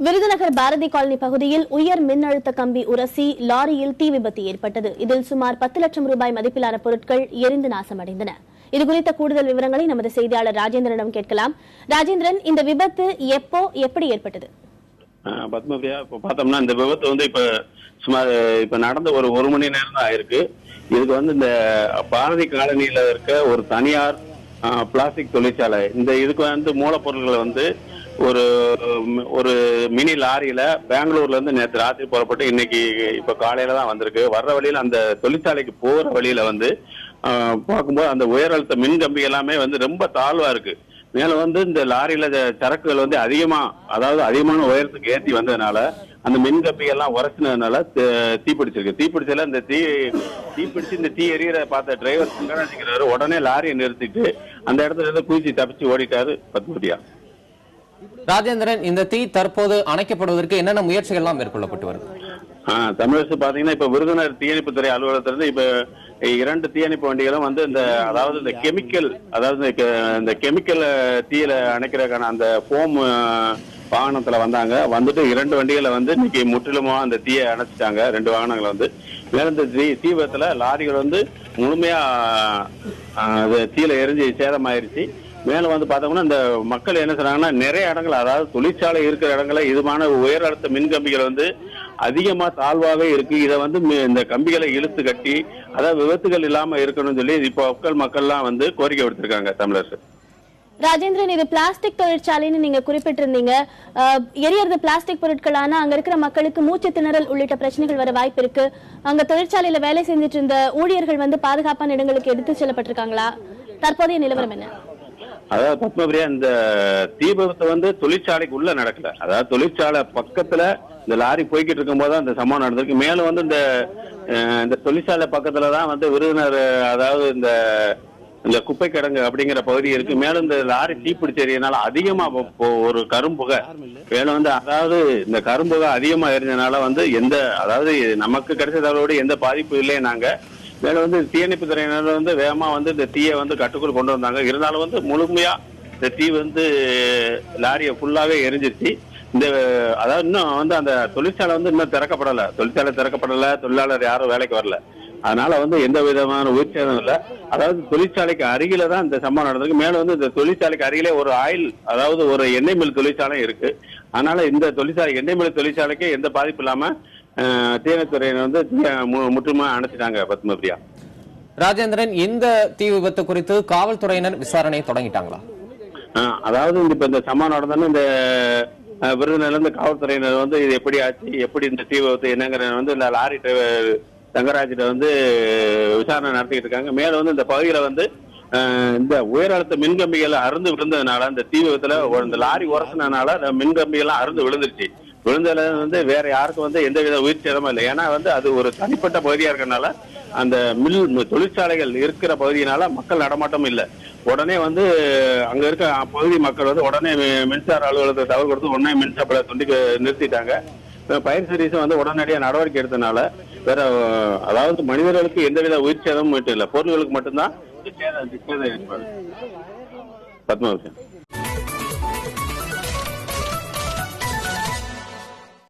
Virudhunagar Bharathi colony பகுதியில் உயர் மின்னழுத்த கம்பி உரசி லாரியில் தீ விபத்து ஏற்பட்டது. இதில் சுமார் 10 லட்சம் ரூபாய் மதிப்பிலான பொருட்கள் எரிந்து நாசமடைந்தன. இதுகுறித்த கூடுதல் விவரங்களை நமது செய்தியாளர் ராஜேந்திரனிடம் கேட்கலாம். ராஜேந்திரன், இந்த விபத்து எப்படி ஏற்பட்டது? பத்மபிரியா, இப்ப பார்த்தோம்னா இந்த விபத்து வந்து இப்ப நடந்த ஒரு மணி நேரம் தான் ஆயிருக்கு. இதுக்கு இந்த பாரதி காலனியில இருக்க ஒரு தனியார் பிளாஸ்டிக் தொழிற்சாலை, இதுக்கு மூலப்பொருட்களை ஒரு மினி லாரியில பெங்களூர்ல இருந்து நேற்று ராத்திரி புறப்பட்டு இன்னைக்கு இப்ப காலையில தான் வந்திருக்கு. வர்ற வழியில அந்த தொழிற்சாலைக்கு போற வழியில பார்க்கும்போது அந்த உயர் அழுத்த மின் கம்பி எல்லாமே ரொம்ப தாழ்வா இருக்கு. மேல இந்த லாரியில சரக்குகள் அதிகமான உயரத்துக்கு ஏற்றி வந்ததுனால அந்த மின் கம்பி எல்லாம் உரைச்சினதுனால தீப்பிடிச்சிருக்கு. தீப்பிடிச்சல இந்த தீப்பிடிச்சு இந்த தீ எரியற பார்த்த டிரைவர் சங்கராஜிக்கிறாரு. உடனே லாரியை நிறுத்திட்டு அந்த இடத்துல இருந்து குதிச்சு தப்பிச்சு ஓடிட்டாரு. பத்மபிரியா. ராஜேந்திரன், இந்த தீ தற்போது அணைக்கப்படுவதற்கு என்னென்ன முயற்சிகள் எல்லாம் மேற்கொள்ளப்பட்டு வருது? தமிழரசு பாத்தீங்கன்னா இப்ப விருதுநகர் தீயணைப்புத்துறை அலுவலகத்திலிருந்து இப்ப 2 தீயணைப்பு வண்டிகளும் இந்த கெமிக்கல் தீயில அணைக்கிறதுக்கான அந்த போம் வாகனத்துல வந்துட்டு 2 வண்டிகளை இன்னைக்கு முற்றிலுமா அந்த தீயை அணைச்சிட்டாங்க. 2 வாகனங்களை மேல இந்த தீவிரத்துல லாரிகள் முழுமையா தீயில எரிஞ்சு சேதமாயிருச்சு. மேலும் பார்த்தோம்னா இந்த மக்கள் என்ன சொன்னாங்கன்னா, நிறைய இடங்கள், அதாவது தொழிற்சாலை இருக்கிற இடங்கள இதுமான உயர் அழுத்த மின் கம்பிகள் அதிகமா தாழ்வாகவே இருக்கு. இதை இந்த கம்பிகளை இழுத்து கட்டி அதாவது விபத்துகள் இல்லாம இருக்கணும்னு சொல்லி இப்போ மக்கள்லாம் கோரிக்கை விடுத்திருக்காங்க. தமிழரசு. ராஜேந்திரன், இது பிளாஸ்டிக் தொழிற்சாலைன்னு நீங்க குறிப்பிட்டிருந்தீங்க. எரியறது பிளாஸ்டிக் பொருட்களான அங்க இருக்கிற மக்களுக்கு மூச்சு திணறல் உள்ளிட்ட பிரச்சனைகள் வர வாய்ப்பு இருக்கு. அங்க தொழிற்சாலையில வேலை செஞ்சுட்டு இருந்த ஊழியர்கள் பாதுகாப்பான இடங்களுக்கு எடுத்து செல்லப்பட்டிருக்காங்களா? தற்போதைய நிலவரம் என்ன? அதாவது பத்மபிரியா, இந்த தீ விபத்து தொழிற்சாலைக்கு உள்ள நடக்கல. அதாவது தொழிற்சாலை பக்கத்துல இந்த லாரி போய்கிட்டு இருக்கும் போதுதான் இந்த சம்பவம் நடந்திருக்கு. மேலும் இந்த தொழிற்சாலை பக்கத்துலதான் விருதுநகர், அதாவது இந்த குப்பை கிடங்கு அப்படிங்கிற பகுதி இருக்கு. மேலும் இந்த லாரி தீப்பிடிச்சு எரியனால அதிகமா ஒரு கரும்புகை மேலும் அதாவது இந்த கரும்புகை அதிகமா எரிஞ்சனால அதாவது நமக்கு கிடைச்ச தகவலோடு எந்த பாதிப்பு இல்லை. நாங்க மேலும் தீயணைப்பு துறையினர் வேகமா இந்த தீயை கட்டுக்குள் கொண்டு வந்தாங்க. இருந்தாலும் முழுமையா இந்த தீ லாரியை ஃபுல்லாவே எரிஞ்சிருச்சு. அதாவது இன்னும் அந்த தொழிற்சாலை இன்னும் திறக்கப்படல. தொழிலாளர் யாரும் வேலைக்கு வரல. அதனால எந்த விதமான உயிர் சேதம் இல்லை. அதாவது தொழிற்சாலைக்கு அருகில தான் இந்த சம்பவம் நடந்திருக்கு. மேலும் இந்த தொழிற்சாலைக்கு அருகிலே ஒரு அதாவது ஒரு எண்ணெய் மில் தொழிற்சாலை இருக்கு. அதனால இந்த எண்ணெய் மில் தொழிற்சாலைக்கு எந்த பாதிப்பு இல்லாம தீயணைத்துறையினர் முற்றுமா அணைச்சிட்டாங்க. பத்மபிரியா. ராஜேந்திரன், இந்த தீ விபத்து குறித்து காவல்துறையினர் விசாரணை தொடங்கிட்டாங்களா? அதாவது இப்ப இந்த சம்பவம் நடந்தாலும் இந்த விருதுநகர்ல இருந்து காவல்துறையினர் இது எப்படி ஆச்சு, எப்படி இந்த தீ விபத்து என்னங்கிற இந்த லாரி டிரைவர் தங்கராஜிட்ட விசாரணை நடத்திட்டு இருக்காங்க. மேல இந்த பகுதியில இந்த உயர் அழுத்த மின்கம்பிகள் அறுந்து விழுந்ததுனால இந்த தீ விபத்துல இந்த லாரி உரசினால மின்கம்பிகள்லாம் அறுந்து விழுந்துருச்சு. விழுந்ததுல வேற யாருக்கும் எந்த வித உயிர் சேதமும் இல்லை. ஏன்னா அது ஒரு தனிப்பட்ட பகுதியா இருக்கனால அந்த தொழிற்சாலைகள் இருக்கிற பகுதியினால மக்கள் நடமாட்டம் இல்லை. உடனே அங்க இருக்க பகுதி மக்கள் உடனே மின்சார அலுவலகத்தை தகவல் கொடுத்து உடனே மின்சார துண்டிக்க நிறுத்திட்டாங்க. பயிர் சர்வீஸ் உடனடியாக நடவடிக்கை எடுத்தனால வேற, அதாவது மனிதர்களுக்கு எந்தவித உயிர் சேதமும் இல்லை, பொருள்களுக்கு மட்டும்தான் சேதம் ஏற்படும். பத்மபிரியா.